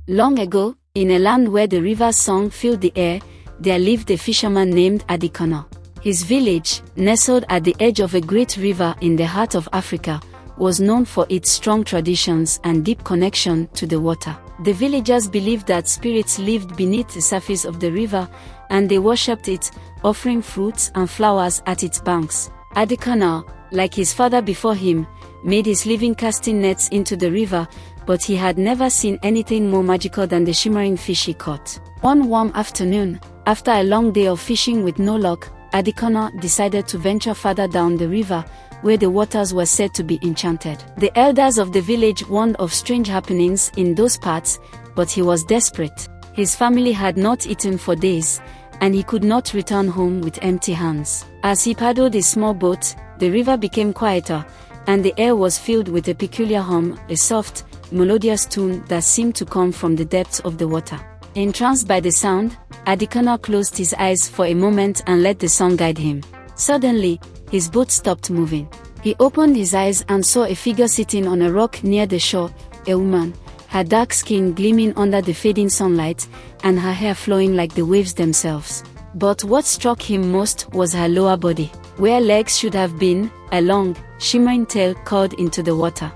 Long ago, in a land where the river's song filled the air, there lived a fisherman named Adekunle. His village, nestled at the edge of a great river in the heart of Africa, was known for its strong traditions and deep connection to the water. The villagers believed that spirits lived beneath the surface of the river, and they worshipped it, offering fruits and flowers at its banks. Adekunle, like his father before him, made his living casting nets into the river, but he had never seen anything more magical than the shimmering fish he caught. One warm afternoon, after a long day of fishing with no luck, Adekunle decided to venture further down the river, where the waters were said to be enchanted. The elders of the village warned of strange happenings in those parts, but he was desperate. His family had not eaten for days, and he could not return home with empty hands. As he paddled his small boat, the river became quieter, and the air was filled with a peculiar hum, a soft, melodious tune that seemed to come from the depths of the water. Entranced by the sound, Adekunle closed his eyes for a moment and let the song guide him. Suddenly, his boat stopped moving. He opened his eyes and saw a figure sitting on a rock near the shore, a woman, her dark skin gleaming under the fading sunlight, and her hair flowing like the waves themselves. But what struck him most was her lower body. Where legs should have been, a long, shimmering tail curled into the water.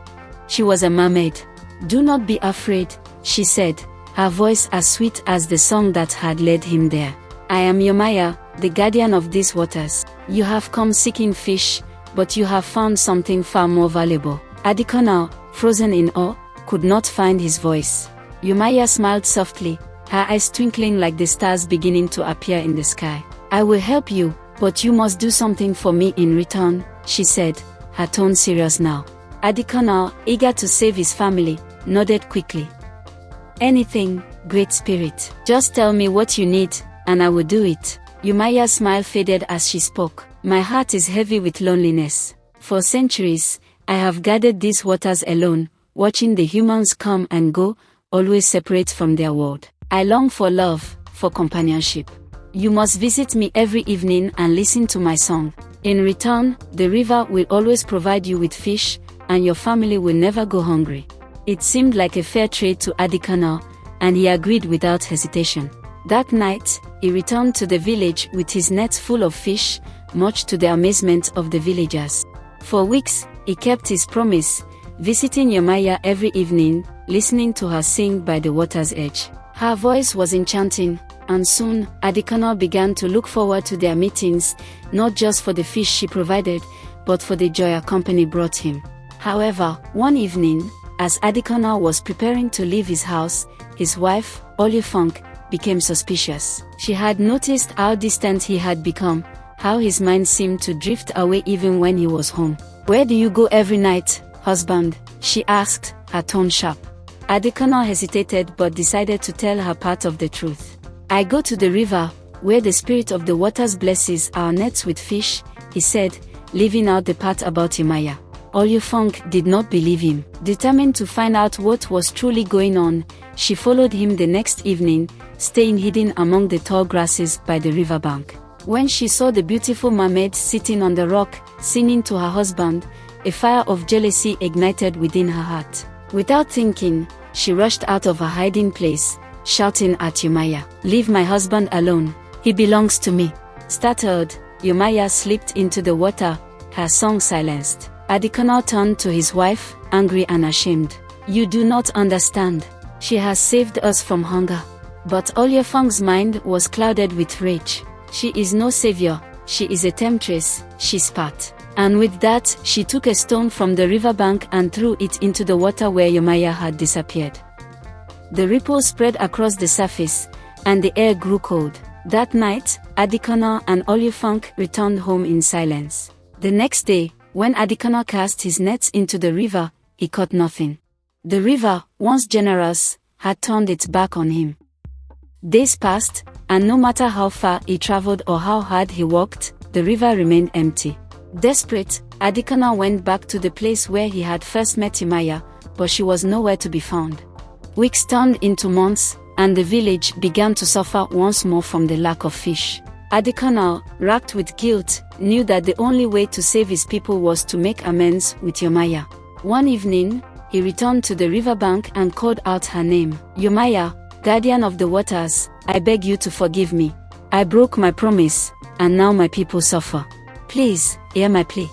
She was a mermaid. "Do not be afraid," she said, her voice as sweet as the song that had led him there. "I am Yemeya, the guardian of these waters. You have come seeking fish, but you have found something far more valuable." Adekunle, frozen in awe, could not find his voice. Yemeya smiled softly, her eyes twinkling like the stars beginning to appear in the sky. "I will help you, but you must do something for me in return," she said, her tone serious now. Adekunle, eager to save his family, nodded quickly. "Anything, Great Spirit. Just tell me what you need, and I will do it." Yemeya's smile faded as she spoke. "My heart is heavy with loneliness. For centuries, I have guarded these waters alone, watching the humans come and go, always separate from their world. I long for love, for companionship. You must visit me every evening and listen to my song. In return, the river will always provide you with fish, and your family will never go hungry." It seemed like a fair trade to Adekunle, and he agreed without hesitation. That night, he returned to the village with his nets full of fish, much to the amazement of the villagers. For weeks, he kept his promise, visiting Yemeya every evening, listening to her sing by the water's edge. Her voice was enchanting, and soon, Adekunle began to look forward to their meetings, not just for the fish she provided, but for the joy her company brought him. However, one evening, as Adekunle was preparing to leave his house, his wife, Olufunke, became suspicious. She had noticed how distant he had become, how his mind seemed to drift away even when he was home. "Where do you go every night, husband?" she asked, her tone sharp. Adekunle hesitated but decided to tell her part of the truth. "I go to the river, where the spirit of the waters blesses our nets with fish," he said, leaving out the part about Yemeya. Olufunke did not believe him. Determined to find out what was truly going on, she followed him the next evening, staying hidden among the tall grasses by the riverbank. When she saw the beautiful mermaid sitting on the rock, singing to her husband, a fire of jealousy ignited within her heart. Without thinking, she rushed out of her hiding place, shouting at Yemeya, "Leave my husband alone. He belongs to me." Startled, Yemeya slipped into the water, her song silenced. Adekunle turned to his wife, angry and ashamed. "You do not understand. She has saved us from hunger." But Olufunke's mind was clouded with rage. "She is no savior, she is a temptress," she spat. And with that, she took a stone from the riverbank and threw it into the water where Yemeya had disappeared. The ripples spread across the surface, and the air grew cold. That night, Adekunle and Olufunke returned home in silence. The next day, when Adekunle cast his nets into the river, he caught nothing. The river, once generous, had turned its back on him. Days passed, and no matter how far he traveled or how hard he walked, the river remained empty. Desperate, Adekunle went back to the place where he had first met Yemeya, but she was nowhere to be found. Weeks turned into months, and the village began to suffer once more from the lack of fish. Adekunle, racked with guilt, knew that the only way to save his people was to make amends with Yemeya. One evening, he returned to the riverbank and called out her name. Yemeya, guardian of the waters, I beg you to forgive me. I broke my promise, and now my people suffer. Please, hear my plea.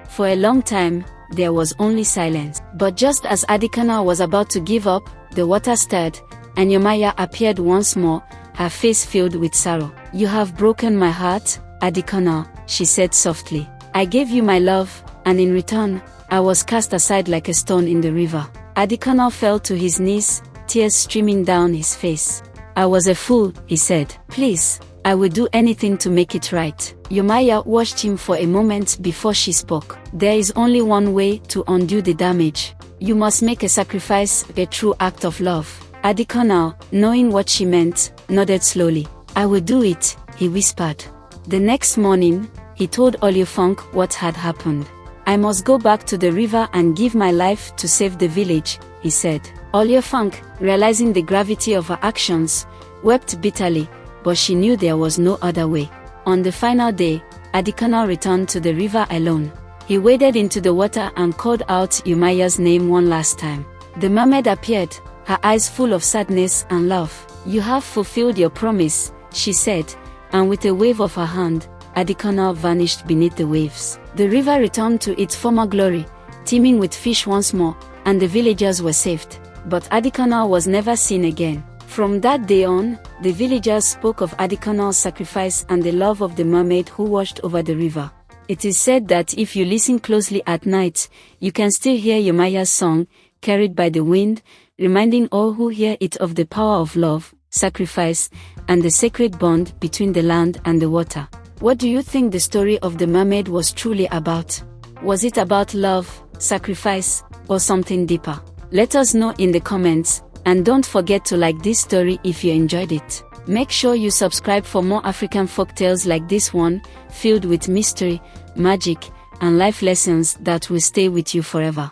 For a long time, there was only silence. But just as Adekunle was about to give up, the water stirred, and Yemeya appeared once more, her face filled with sorrow. You have broken my heart, Adekunle, she said softly. I gave you my love, and in return, I was cast aside like a stone in the river. Adekunle fell to his knees, tears streaming down his face. I was a fool, he said. Please, I will do anything to make it right. Yemeya watched him for a moment before she spoke. There is only one way to undo the damage. You must make a sacrifice, a true act of love. Adekunle, knowing what she meant, nodded slowly. I will do it, he whispered. The next morning, he told Olufunke what had happened. I must go back to the river and give my life to save the village, he said. Olufunke, realizing the gravity of her actions, wept bitterly, but she knew there was no other way. On the final day, Adekunle returned to the river alone. He waded into the water and called out Yemeya's name one last time. The mermaid appeared, her eyes full of sadness and love. You have fulfilled your promise, she said, and with a wave of her hand, Adekunle vanished beneath the waves. The river returned to its former glory, teeming with fish once more, and the villagers were saved. But Adekunle was never seen again. From that day on, the villagers spoke of Adekunle's sacrifice and the love of the mermaid who washed over the river. It is said that if you listen closely at night, you can still hear Yemeya's song, carried by the wind, reminding all who hear it of the power of love, sacrifice, and the sacred bond between the land and the water. What do you think the story of the mermaid was truly about? Was it about love, sacrifice, or something deeper? Let us know in the comments, and don't forget to like this story if you enjoyed it. Make sure you subscribe for more African folktales like this one, filled with mystery, magic, and life lessons that will stay with you forever.